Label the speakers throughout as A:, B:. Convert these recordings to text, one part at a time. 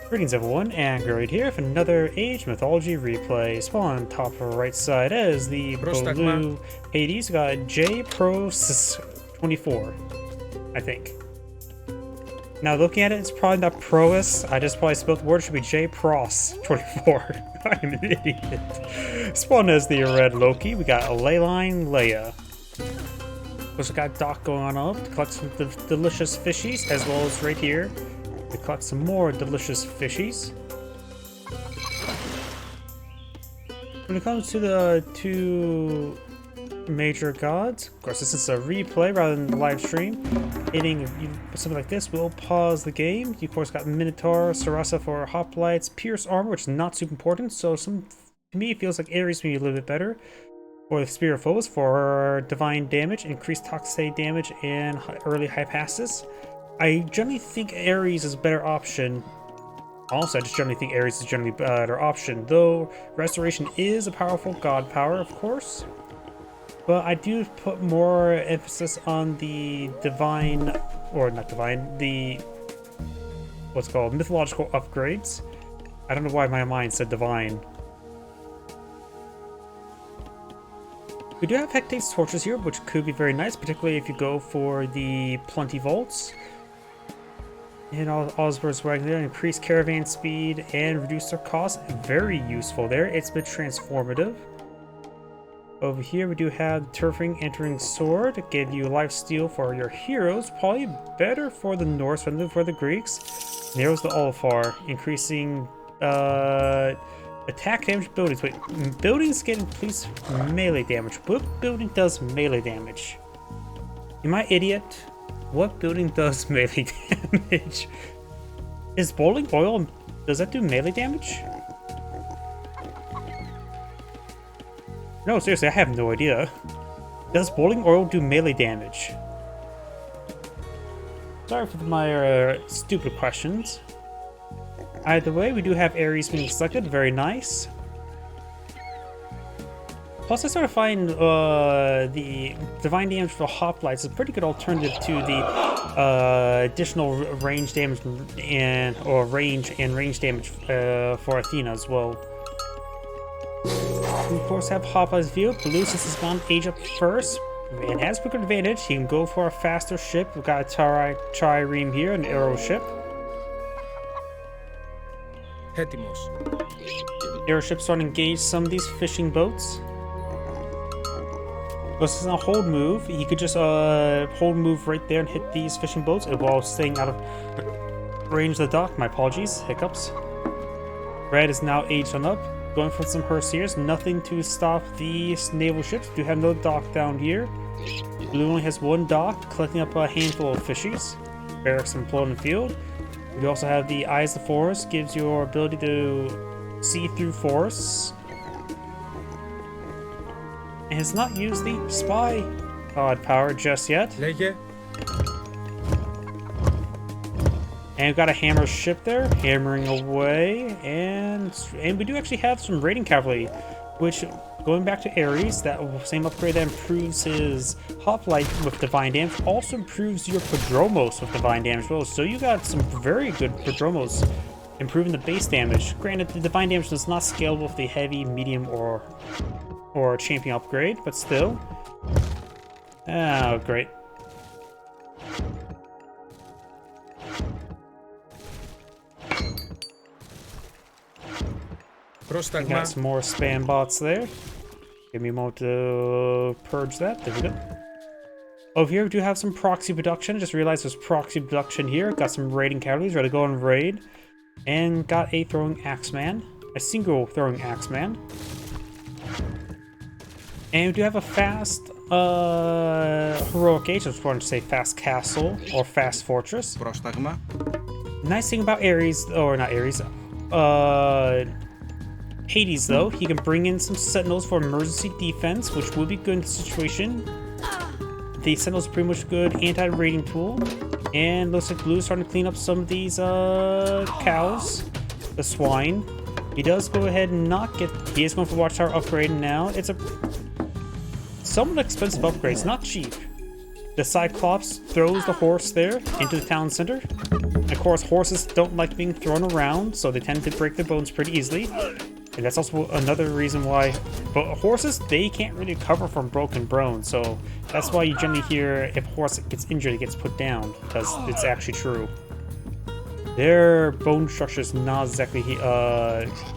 A: Greetings everyone, and Great here for another Age Mythology Replay. Spawn on top of the right side as the blue Hades. We got Jpross24, I think. Now looking at it, it's probably not Proas. I just probably spelled the word. It should be Jpross24. I'm an idiot. Spawn as the red Loki. We got a Leyline Leia. Also got Doc going on up to collect some delicious fishies, as well as right here to collect some more delicious fishies. When it comes to the two major gods, of course this is a replay rather than the live stream. Hitting something like this will pause the game. You of course got Minotaur, Sarasa for hoplites, Pierce armor, which is not super important, so to me it feels like Ares may be a little bit better. For the Spear of Foes for divine damage, increased toxic damage, and early high passes. I generally think Ares is a better option. Also, I just generally think Ares is generally a better option, though Restoration is a powerful god power, of course. But I do put more emphasis on the divine, or not divine, the what's called mythological upgrades. I don't know why my mind said divine. We do have Hectate's torches here, which could be very nice, particularly if you go for the Plenty Vaults. And Osborne's wagon there, increase caravan speed and reduce their cost. Very useful there. It's been transformative. Over here we do have Turfing Entering Sword. Give you lifesteal for your heroes. Probably better for the Norse than for the Greeks. Narrows the Olafar, increasing attack damage buildings. Wait, buildings get increased melee damage. What building does melee damage? Am I idiot? What building does melee damage? Is boiling oil, does that do melee damage? No, seriously, I have no idea. Does boiling oil do melee damage? Sorry for my stupid questions. Either way, we do have Ares being selected, very nice. Plus, I sort of find the divine damage for hoplites is a pretty good alternative to the additional range damage and range damage for Athena as well. We of course have hoplites view. Pelusis has gone age up first and has quicker advantage. He can go for a faster ship. We've got a trireme here, an arrow ship. Airships starting to engage some of these fishing boats. This is a hold move. He could just hold move right there and hit these fishing boats while staying out of range of the dock. My apologies, hiccups. Red is now aged on up. Going for some Herseers. Nothing to stop these naval ships. Do have no dock down here. Blue only has one dock, collecting up a handful of fishies. Barracks and floating field. We also have the Eyes of the Forest. Gives you your ability to see through forests. And has not used the spy god power just yet. And we've got a hammer ship there, hammering away, and we do actually have some raiding cavalry, which, going back to Ares, that same upgrade that improves his hoplite with divine damage, also improves your Prodromos with divine damage as well. So you got some very good Prodromos, improving the base damage. Granted, the divine damage is not scalable with the heavy, medium, or champion upgrade, but still. Oh, great. Got some more spam bots there. Give me a moment to purge that. There we go. Over here we do have some proxy production. I just realized there's proxy production here. Got some raiding cavalry ready to go and raid. And got a throwing axeman. A single throwing axeman. And we do have a fast heroic age. I was going to say fast castle or fast fortress. Nice thing about Ares, or not Ares, Hades though, he can bring in some sentinels for emergency defense, which will be good in the situation. The sentinels are pretty much good anti-raiding tool. And looks like Blue's starting to clean up some of these cows, the swine. He does go ahead and not get, he is going for Watchtower upgrade now. It's a somewhat expensive upgrade, it's not cheap. The Cyclops throws the horse there into the town center. Of course, horses don't like being thrown around, so they tend to break their bones pretty easily. And that's also another reason why horses, they can't really recover from broken bones, so that's why you generally hear if a horse gets injured, it gets put down, because it's actually true. Their bone structure is not exactly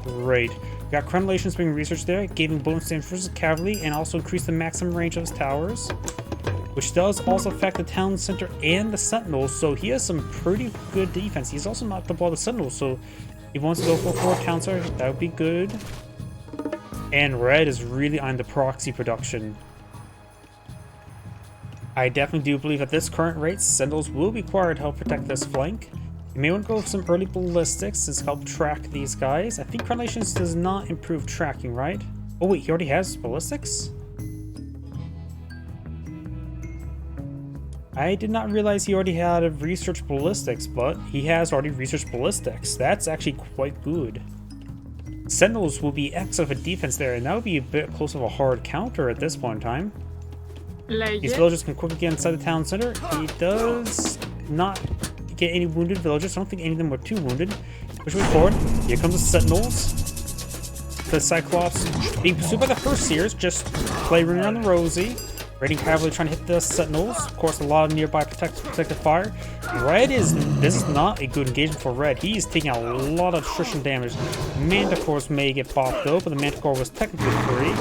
A: great. We got crenellations being researched there, giving bone damage versus cavalry, and also increase the maximum range of his towers, which does also affect the town center and the sentinels, so he has some pretty good defense. He's also knocked the ball the sentinels, so he wants to go for 4 town center, that would be good. And red is really on the proxy production. I definitely do believe at this current rate, sentinels will be required to help protect this flank. You may want to go with some early ballistics to help track these guys. I think crenellations does not improve tracking, right? Oh wait, he already has ballistics? I did not realize he already had research ballistics, but he has already researched ballistics. That's actually quite good. Sentinels will be excellent for defense there, and that would be a bit close of a hard counter at this point in time. These villagers can quickly get inside the town center. He does not get any wounded villagers. I don't think any of them were too wounded. Push way forward. Here comes the sentinels. The Cyclops being pursued by the Pursuers, just play running around the rosy. Raiding cavalry trying to hit the sentinels. Of course, a lot of nearby protective fire. This is not a good engagement for red. He's taking a lot of attrition damage. Manticores may get bopped though, but the Manticore was technically free.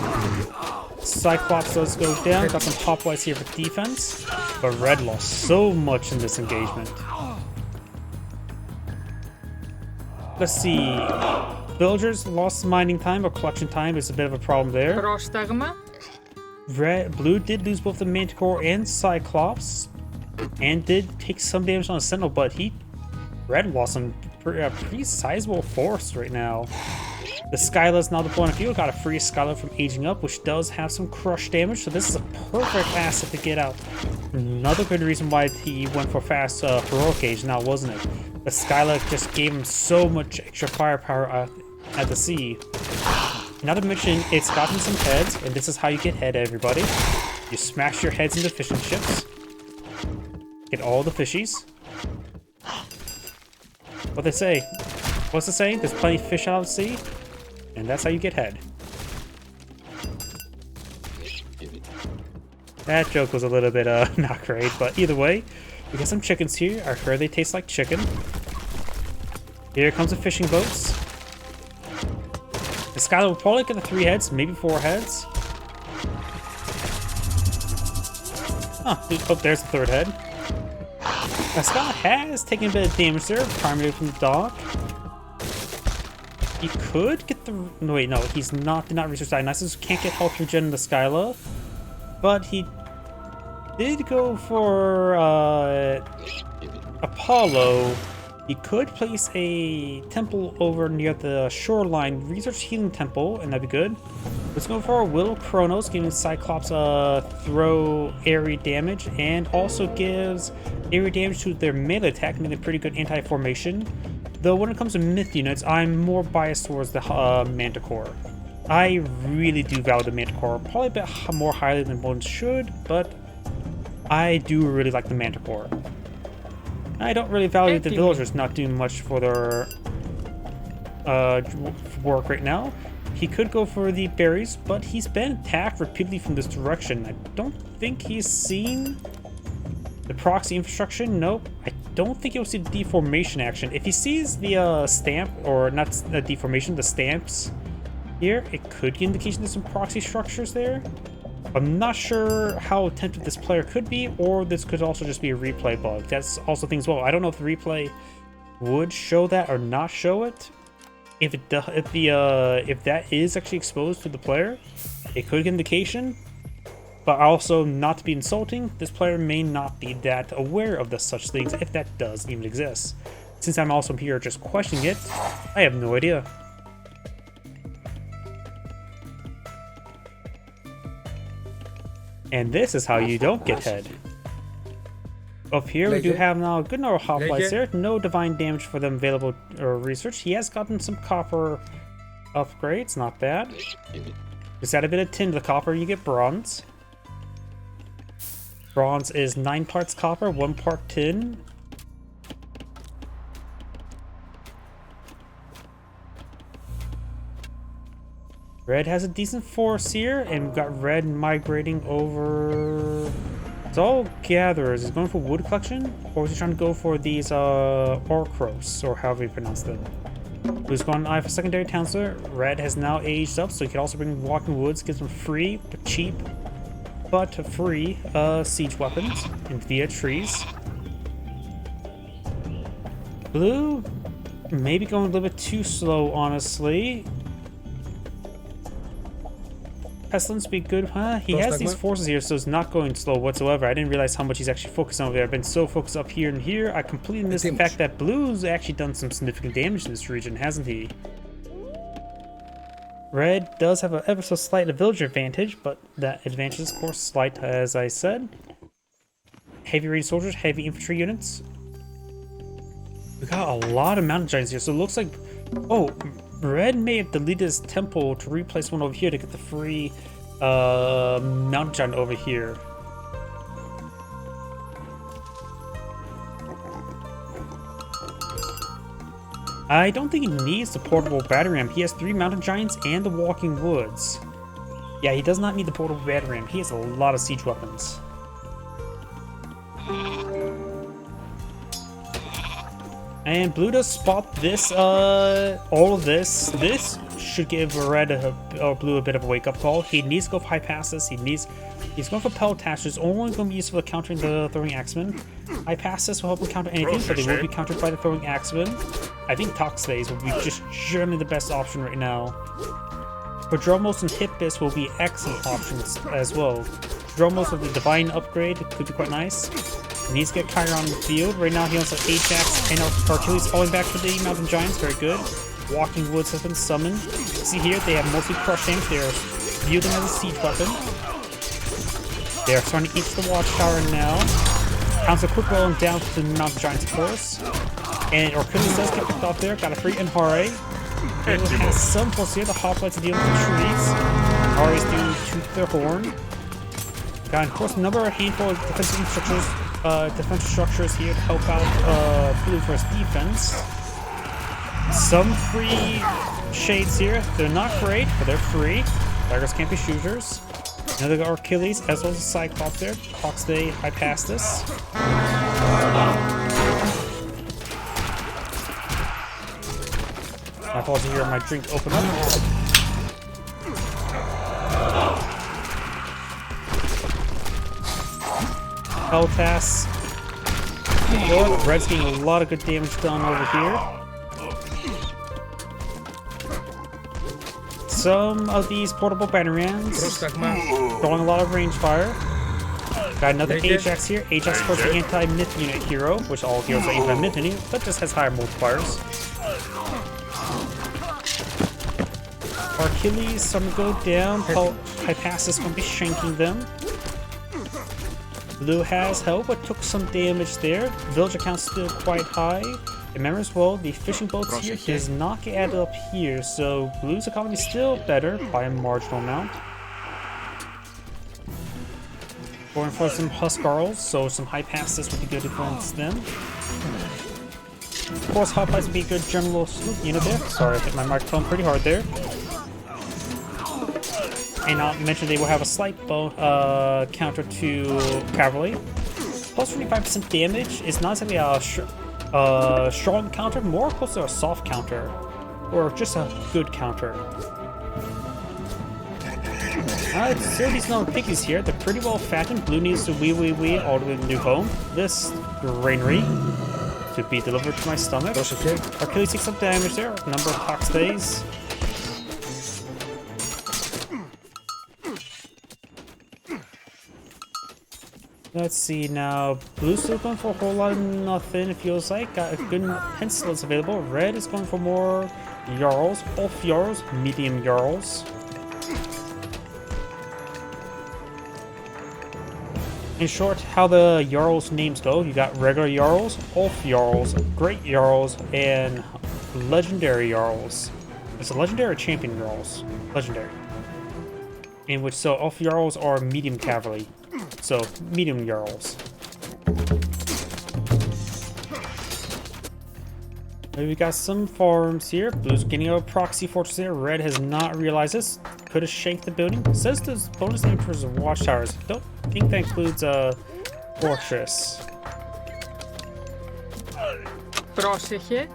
A: Cyclops does go down. Got some pop lights here for defense, but red lost so much in this engagement. Let's see. Villagers lost mining time or collection time is a bit of a problem there. Blue did lose both the Manticore and Cyclops, and did take some damage on the Sentinel, but red lost some pretty sizable force right now. The Skyla's now deploying a field, got a free Skyla from aging up, which does have some crush damage, so this is a perfect asset to get out. Another good reason why he went for fast heroic age now, wasn't it? The Skyla just gave him so much extra firepower at the sea. Not to mention, it's gotten some heads, and this is how you get head, everybody. You smash your heads into fishing ships. Get all the fishies. What they say? What's the saying? There's plenty of fish out of the sea, and that's how you get head. That joke was a little bit not great, but either way, we got some chickens here. I heard they taste like chicken. Here comes the fishing boats. The Skylar will probably get the 3 heads, maybe 4 heads. Oh, there's the 3rd head. Now, Skylar has taken a bit of damage there, primarily from the dock. He could get the... No, wait, no, he's not. Did not research Dionysus. Can't get health regen in the Skyla. But he did go for Apollo. He could place a temple over near the shoreline, research healing temple, and that'd be good. Let's go for a Will of Kronos, giving Cyclops throw area damage, and also gives area damage to their melee attack, making a pretty good anti-formation. Though when it comes to myth units, I'm more biased towards the Manticore. I really do value the Manticore, probably a bit more highly than one should, but I do really like the Manticore. I don't really value the villagers not doing much for their work right now. He could go for the berries, but he's been attacked repeatedly from this direction. I don't think he's seen the proxy infrastructure. Nope. I don't think he'll see the deformation action. If he sees the stamp, or not the deformation, the stamps here, it could give indication there's some proxy structures there. I'm not sure how attentive this player could be, or this could also just be a replay bug. That's also things well. I don't know if the replay would show that or not show it. If that is actually exposed to the player, it could give indication. But also, not to be insulting, this player may not be that aware of such things, if that does even exist. Since I'm also here just questioning it, I have no idea. And this is how you don't get head. Up here we do have now a good number of hoplites there. No divine damage for them available or research. He has gotten some copper upgrades, not bad. Just add a bit of tin to the copper, you get bronze. Bronze is 9 parts copper, 1 part tin. Red has a decent force here, and we've got red migrating over. It's all gatherers. Is he going for wood collection, or is he trying to go for these Orcros, or however you pronounce them? Blue's going eye for secondary counselor. Red has now aged up, so he can also bring walking woods, gives him free but cheap, but free siege weapons and via trees. Blue, maybe going a little bit too slow, honestly. Pestilence be good, huh? He has these forces here, so it's not going slow whatsoever. I didn't realize how much he's actually focused on over there. I've been so focused up here and here, I completely missed the fact that Blue's actually done some significant damage in this region, hasn't he? Red does have an ever so slight villager advantage, but that advantage is, of course, slight, as I said. Heavy range soldiers, heavy infantry units. We got a lot of mountain giants here, so it looks like... Oh, Red may have deleted his temple to replace one over here to get the free mountain giant over here. I don't think he needs the portable battery ram. He has 3 mountain giants and the walking woods. Yeah, he does not need the portable battery ram. He has a lot of siege weapons. And Blue does spot this, all of this. This should give Red or Blue a bit of a wake-up call. He needs to go for high passes. He's going for pellet attachers. Only going to be useful for countering the throwing axemen. High passes will help him counter anything, but they will be countered by the throwing axemen. I think Toxdays will be just generally the best option right now. Prodromos and Hippiss will be excellent options as well. Prodromos with the divine upgrade could be quite nice. He needs to get Kyra on the field. Right now he also has Ajax and Achilles falling back for the Mountain Giants. Very good. Walking Woods has been summoned. See here, they have mostly crush damage. They are wielding as a siege weapon. They are starting to eat the Watchtower now. Counts a quick roll down to the Mountain Giants, of course. And Achilles does get picked off there. Got a free Enhare. It has some force here. The Hoplites are dealing with the trees. Enhares do toot their horn. Got, of course, a handful of defensive structures here to help out Blue for his defense. Some free shades here. They're not great, but they're free. Daggers can't be shooters. Another Achilles, as well as a Cyclops there. Toxday high past this. My fault to hear my drink open up. Peltas. Lord, Red's getting a lot of good damage done over here. Some of these portable battery rams throwing a lot of range fire. Got another Ajax here. Ajax, of course, the anti-myth unit hero, which all heroes are anti-myth unit, but just has higher multipliers. Achilles, some go down. Hypasus won't be shanking them. Blue has help, but took some damage there. Village account's still quite high. Remember as well, the fishing boats here does not get added up here, so Blue's economy is still better by a marginal amount. Going for some Huskarls, so some high passes would be good against them. Of course, Hoplites would be a good general sloop unit there. Sorry, I hit my microphone pretty hard there. And not mention they will have a slight counter to cavalry. Plus 25% damage is not exactly a strong counter, more close to a soft counter, or just a good counter. Still these no piggies here. They're pretty well fattened. Blue needs to wee all the way to the new home. This granary to be delivered to my stomach. Achilles takes some damage there. Number of Toxdays. Let's see now. Blue's still going for a whole lot of nothing, it feels like. Got a good pencils available. Red is going for more Jarls. Off Jarls, medium Jarls. In short, how the Jarls names go, you got regular Jarls, Off Jarls, Great Jarls, and Legendary Jarls. It's a Legendary or Champion Jarls? Legendary. In which, so Off Jarls are medium cavalry. So, medium Jarls. We got some farms here. Blue's getting a proxy fortress there. Red has not realized this. Could have shanked the building. It says there's bonus damage for watchtowers. Don't think that includes a fortress.
B: Πρόσεχε.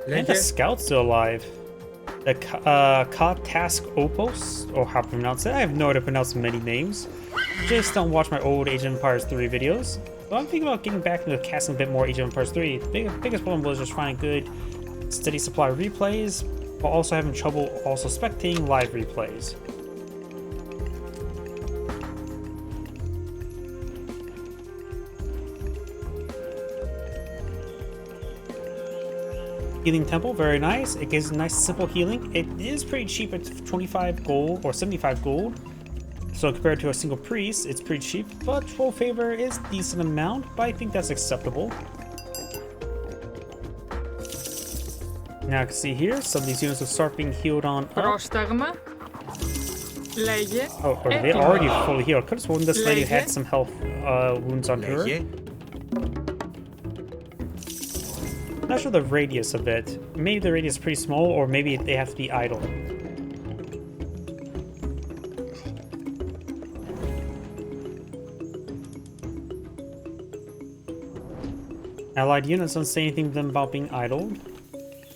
A: And the scout's still alive. The Task Opos, or how to pronounce it. I have no idea to pronounce many names. Just don't watch my old Age of Empires 3 videos. But I'm thinking about getting back into casting a bit more Age of Empires 3. The biggest problem was just finding good, steady supply of replays, while also having trouble also spectating live replays. Healing Temple, very nice. It gives nice simple healing. It is pretty cheap at 25 gold or 75 gold. So compared to a single priest, it's pretty cheap, but Troll Favor is a decent amount, but I think that's acceptable. Now I can see here, some of these units will start being healed on up.
B: Πρόσταγμα. Λέγε.
A: Oh, are they already fully healed? Could have sworn this lady had some health wounds on her. Not sure the radius of it. Maybe the radius is pretty small, or maybe they have to be idle. Allied units don't say anything to them about being idle.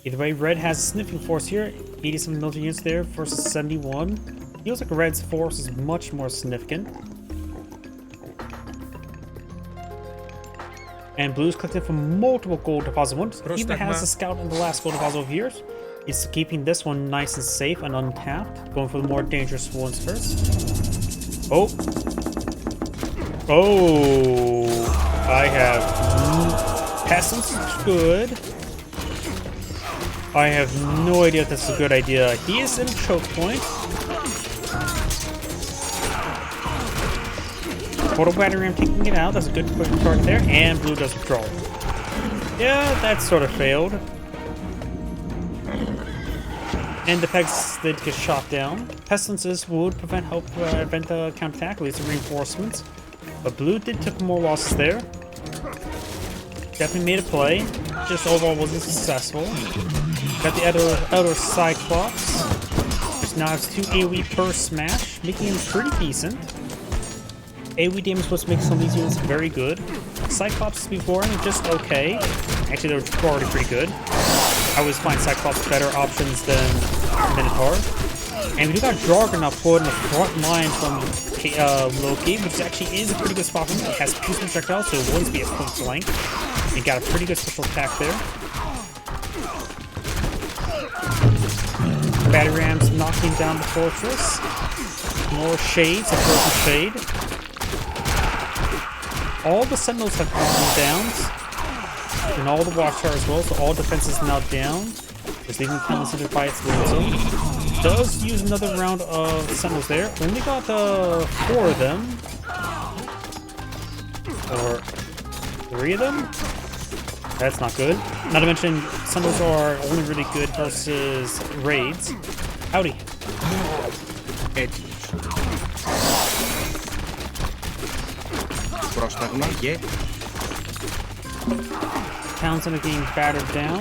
A: Either way, Red has a sniffing force here. 87 military units there versus 71. Feels like Red's force is much more significant. And Blue's collected from multiple gold deposit ones. Even has a scout in the last gold deposit of years. He's keeping this one nice and safe and untapped. Going for the more dangerous ones first. Oh. Oh. I have peasants. Good. I have no idea if that's a good idea. He is in choke point. Portal battery ram taking it out. That's a good target there. And Blue does withdraw. Yeah, that sort of failed. And the pegs did get shot down. Pestilences would prevent the counterattack, at least the reinforcements. But Blue did take more losses there. Definitely made a play. Just overall wasn't successful. Got the outer Cyclops. Which now has 2 AoE per smash, making him pretty decent. AoE damage was supposed to make some of these units very good. Cyclops before and just okay. Actually, they were already pretty good. I always find Cyclops better options than Minotaur. And we do got Jargon put in the front line from Loki, which actually is a pretty good spot for him. It has piercing projectiles, so it will always be a point blank. And got a pretty good special attack there. Battery rams knocking down the fortress. More shades, a broken shade. All the sentinels have gone down, and all the watchtower as well, so all defenses now down. Just leaving Palisade by its lonesome. Does use another round of sentinels there. Only got 4 of them. Or 3 of them? That's not good. Not to mention, sentinels are only really good versus raids. Howdy.
C: Πρόσταγμα, yeah.
A: Townsend are getting battered down.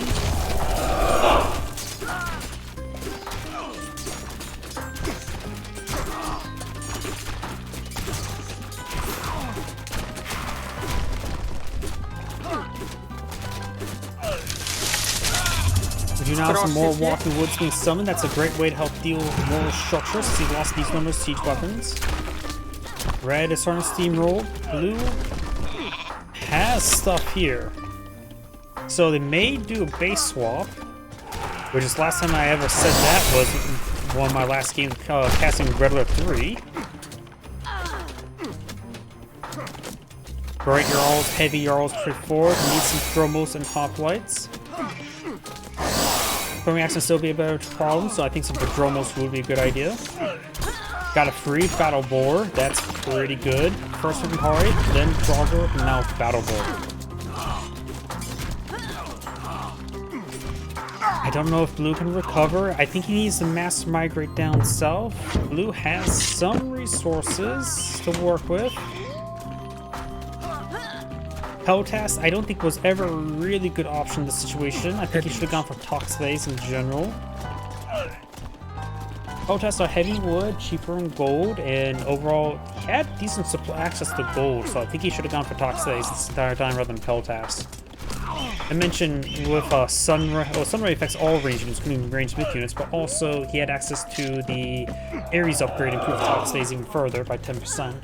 A: We do now have some more walking woods being summoned. That's a great way to help deal with more structures since he lost these numbers siege weapons. Red is starting to steamroll. Blue has stuff here. So they may do a base swap, which is last time I ever said that was one of my last games casting Red Alert 3. Bright Jarls, heavy Jarls, trip forward, need some thromos and hoplites. Throwing action still be a better problem, so I think some Prodromos would be a good idea. Got a free Battle Boar, that's pretty good. First with Hari, then Draugr, and now Battle Boar. I don't know if Blue can recover. I think he needs to mass migrate down south. Blue has some resources to work with. Peltas, I don't think was ever a really good option in this situation. I think he should have gone for Toxphase in general. Peltas are heavy wood, cheaper in gold, and overall, he had decent access to gold, so I think he should have gone for Toxphase this entire time rather than Peltas. I mentioned with Sunray, well, Sunray affects all range units, including ranged myth units, but also he had access to the Ares upgrade, improved Toxphase even further by 10%.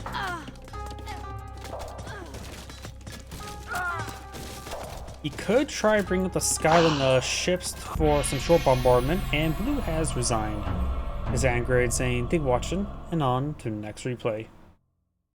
A: He could try bringing up the Skyland ships for some short bombardment, and Blue has resigned. His Angrade saying, "Thank you for watching," and on to the next replay.